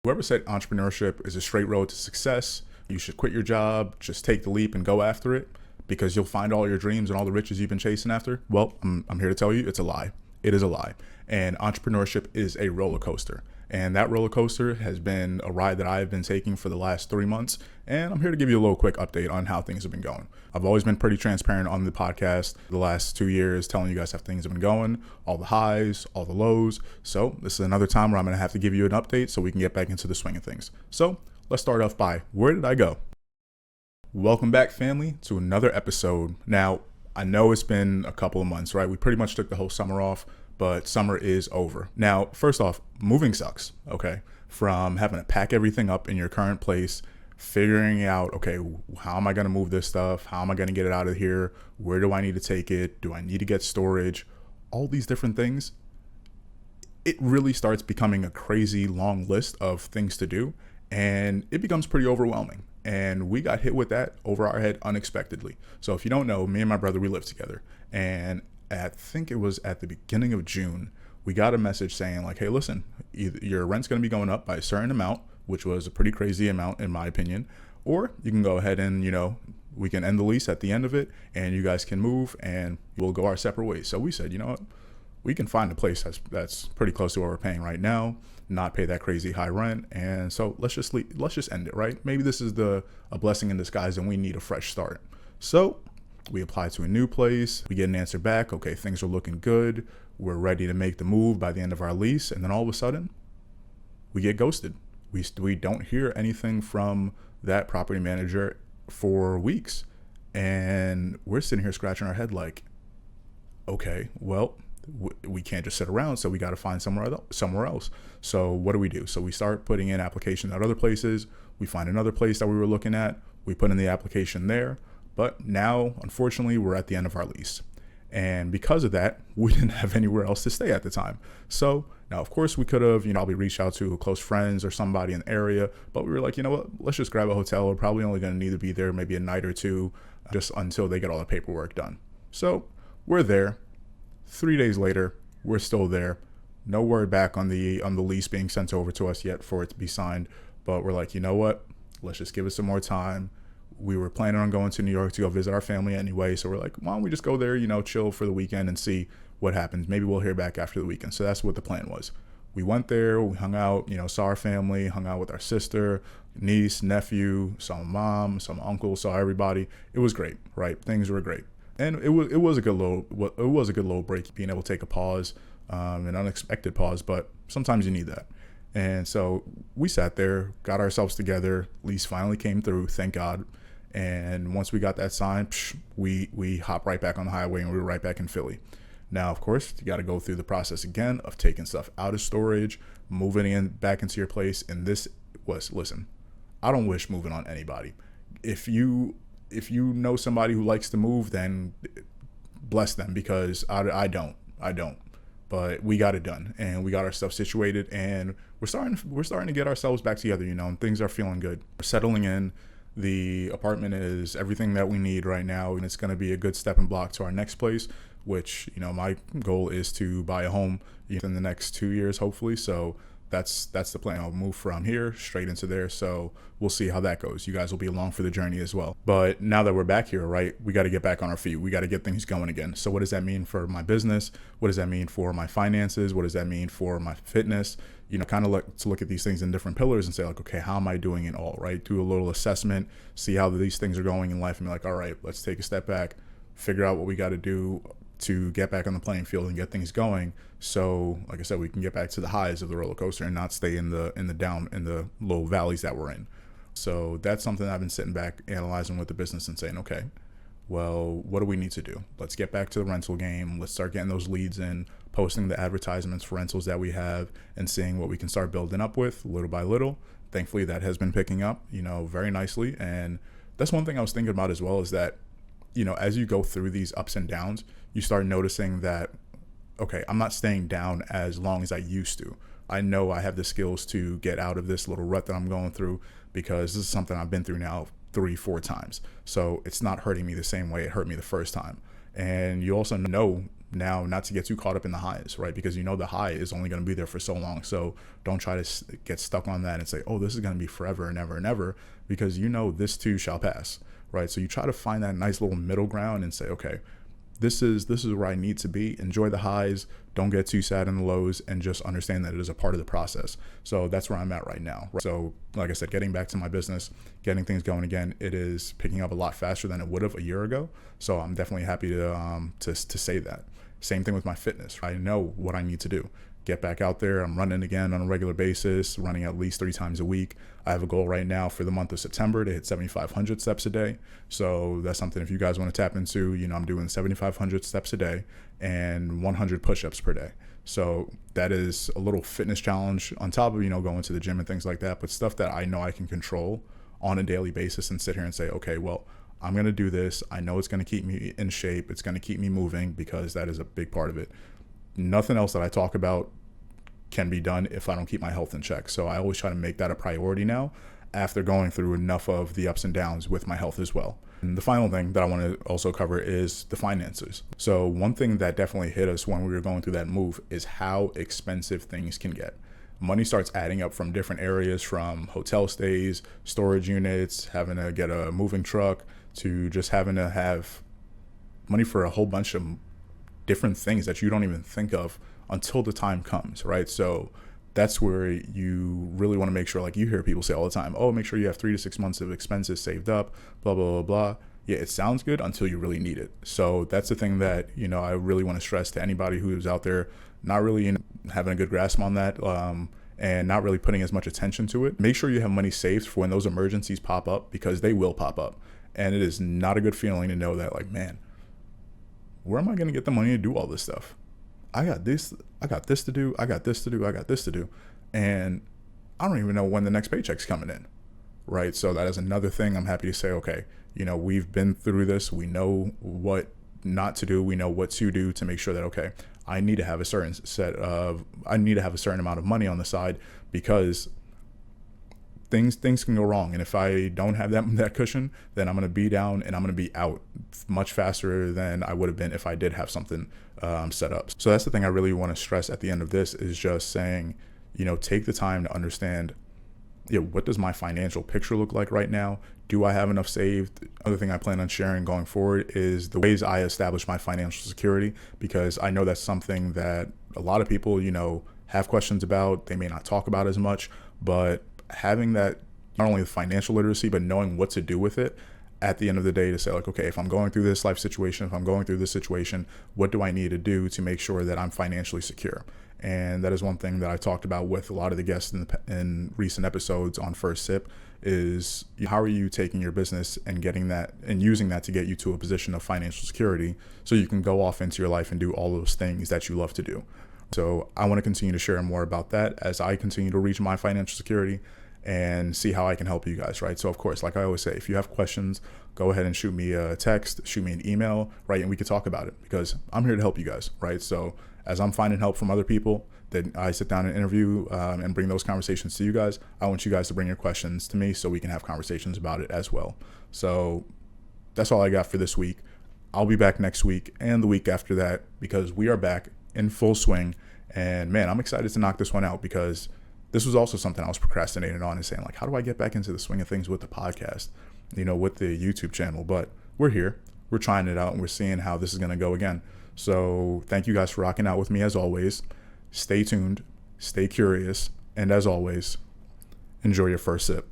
Whoever said entrepreneurship is a straight road to success, you should quit your job, just take the leap and go after it because you'll find all your dreams and all the riches you've been chasing after. Well, I'm here to tell you it's a lie. It is a lie. And entrepreneurship is a roller coaster. And that roller coaster has been a ride that I've been taking for the last 3 months. And I'm here to give you a little quick update on how things have been going. I've always been pretty transparent on the podcast the last 2 years, telling you guys how things have been going, all the highs, all the lows. So this is another time where I'm going to have to give you an update so we can get back into the swing of things. So let's start off by, where did I go? Welcome back, family, to another episode. Now, I know it's been a couple of months, right? We pretty much took the whole summer off, but summer is over. Now, first off, moving sucks, okay? From having to pack everything up in your current place, figuring out, okay, how am I going to move this stuff? How am I going to get it out of here? Where do I need to take it? Do I need to get storage? All these different things. It really starts becoming a crazy long list of things to do, and it becomes pretty overwhelming. And we got hit with that over our head unexpectedly. So if you don't know, me and my brother, we live together. And I think it was at the beginning of June, we got a message saying like, hey, listen, either your rent's going to be going up by a certain amount, which was a pretty crazy amount in my opinion, or you can go ahead and, we can end the lease at the end of it and you guys can move and we'll go our separate ways. So we said, you know what, we can find a place that's pretty close to what we're paying right now, not pay that crazy high rent. And so let's just end it, right? Maybe this is a blessing in disguise and we need a fresh start. So we apply to a new place. We get an answer back. Okay, things are looking good. We're ready to make the move by the end of our lease. And then all of a sudden, we get ghosted. We don't hear anything from that property manager for weeks. And we're sitting here scratching our head like, okay, well, we can't just sit around, so we got to find somewhere else. So what do we do? So we start putting in applications at other places. We find another place that we were looking at. We put in the application there. But now, unfortunately, we're at the end of our lease. And because of that, we didn't have anywhere else to stay at the time. So now, of course, we could have, probably reached out to close friends or somebody in the area. But we were like, you know what, let's just grab a hotel. We're probably only going to need to be there maybe a night or two just until they get all the paperwork done. So we're there. 3 days later, we're still there. No word back on the lease being sent over to us yet for it to be signed. But we're like, you know what, let's just give it some more time. We were planning on going to New York to go visit our family anyway. So we're like, why don't we just go there, chill for the weekend and see what happens. Maybe we'll hear back after the weekend. So that's what the plan was. We went there, we hung out, saw our family, hung out with our sister, niece, nephew, saw mom, saw uncle, saw everybody. It was great, right? Things were great. And it was a good little break, being able to take a pause, an unexpected pause, but sometimes you need that. And so we sat there, got ourselves together, lease finally came through, thank God. And once we got that sign, we hopped right back on the highway and we were right back in Philly. Now, of course, you got to go through the process again of taking stuff out of storage, moving back into your place. And listen, I don't wish moving on anybody. If you know somebody who likes to move, then bless them, because I don't. But we got it done and we got our stuff situated and we're starting to get ourselves back together, and things are feeling good. We're settling in. The apartment is everything that we need right now, and it's going to be a good stepping block to our next place, which, my goal is to buy a home in the next 2 years, hopefully. So that's the plan. I'll move from here straight into there. So we'll see how that goes. You guys will be along for the journey as well. But now that we're back here, right, we got to get back on our feet. We got to get things going again. So what does that mean for my business? What does that mean for my finances? What does that mean for my fitness? Kind of look at these things in different pillars and say like, okay, how am I doing it all, right? Do a little assessment, see how these things are going in life, and be like, all right, let's take a step back, figure out what we got to do to get back on the playing field and get things going. So like I said, we can get back to the highs of the roller coaster and not stay in the low valleys that we're in. So that's something I've been sitting back analyzing with the business and saying, okay, well, what do we need to do? Let's get back to the rental game. Let's start getting those leads in, posting the advertisements for rentals that we have, and seeing what we can start building up with little by little. Thankfully, that has been picking up, very nicely. And that's one thing I was thinking about as well, is that, as you go through these ups and downs, you start noticing that, okay, I'm not staying down as long as I used to. I know I have the skills to get out of this little rut that I'm going through, because this is something I've been through now 3-4 times. So it's not hurting me the same way it hurt me the first time. And you also know now not to get too caught up in the highs, right? Because the high is only going to be there for so long. So don't try to get stuck on that and say, oh, this is going to be forever and ever and ever, because this too shall pass, right? So you try to find that nice little middle ground and say, okay, this is where I need to be. Enjoy the highs, don't get too sad in the lows, and just understand that it is a part of the process. So that's where I'm at right now. So like I said, getting back to my business, getting things going again, it is picking up a lot faster than it would have a year ago. So I'm definitely happy to say that. Same thing with my fitness. I know what I need to do. Get back out there. I'm running again on a regular basis, running at least 3 times a week. I have a goal right now for the month of September to hit 7,500 steps a day. So that's something, if you guys want to tap into, I'm doing 7,500 steps a day and 100 push-ups per day. So that is a little fitness challenge on top of, going to the gym and things like that, but stuff that I know I can control on a daily basis and sit here and say, okay, well, I'm going to do this. I know it's going to keep me in shape. It's going to keep me moving, because that is a big part of it. Nothing else that I talk about can be done if I don't keep my health in check. So I always try to make that a priority now, after going through enough of the ups and downs with my health as well. And the final thing that I want to also cover is the finances. So one thing that definitely hit us when we were going through that move is how expensive things can get. Money starts adding up from different areas, from hotel stays, storage units, having to get a moving truck, to just having to have money for a whole bunch of different things that you don't even think of until the time comes, right? So that's where you really want to make sure, like you hear people say all the time, oh, make sure you have 3 to 6 months of expenses saved up, blah, blah, blah, blah. Yeah, it sounds good until you really need it. So that's the thing that, I really want to stress to anybody who's out there not really having a good grasp on that, and not really putting as much attention to it. Make sure you have money saved for when those emergencies pop up, because they will pop up. And it is not a good feeling to know that, like, man, where am I going to get the money to do all this stuff? I got this to do, I got this to do. And I don't even know when the next paycheck's coming in, right? So that is another thing I'm happy to say, okay, we've been through this. We know what not to do. We know what to do to make sure that, okay, I need to have a certain amount of money on the side, because things can go wrong. And if I don't have that cushion, then I'm going to be down and I'm going to be out much faster than I would have been if I did have something set up. So that's the thing I really want to stress at the end of this, is just saying, take the time to understand, what does my financial picture look like right now? Do I have enough saved? Other thing I plan on sharing going forward is the ways I establish my financial security, because I know that's something that a lot of people, have questions about. They may not talk about as much, but having that, not only the financial literacy, but knowing what to do with it at the end of the day, to say, like, okay, if I'm going through this life situation, if I'm going through this situation, what do I need to do to make sure that I'm financially secure? And that is one thing that I talked about with a lot of the guests in recent episodes on First Sip, is how are you taking your business and getting that and using that to get you to a position of financial security, so you can go off into your life and do all those things that you love to do. So I want to continue to share more about that as I continue to reach my financial security and see how I can help you guys, right? So of course, like I always say, if you have questions, go ahead and shoot me a text, shoot me an email, right? And we can talk about it, because I'm here to help you guys, right? So as I'm finding help from other people, that I sit down and interview and bring those conversations to you guys, I want you guys to bring your questions to me so we can have conversations about it as well. So that's all I got for this week. I'll be back next week and the week after that, because we are back in full swing. And man, I'm excited to knock this one out, because this was also something I was procrastinating on, and saying, like, how do I get back into the swing of things with the podcast, with the YouTube channel? But we're here, we're trying it out, and we're seeing how this is going to go again. So thank you guys for rocking out with me as always. Stay tuned, stay curious, and as always, enjoy your first sip.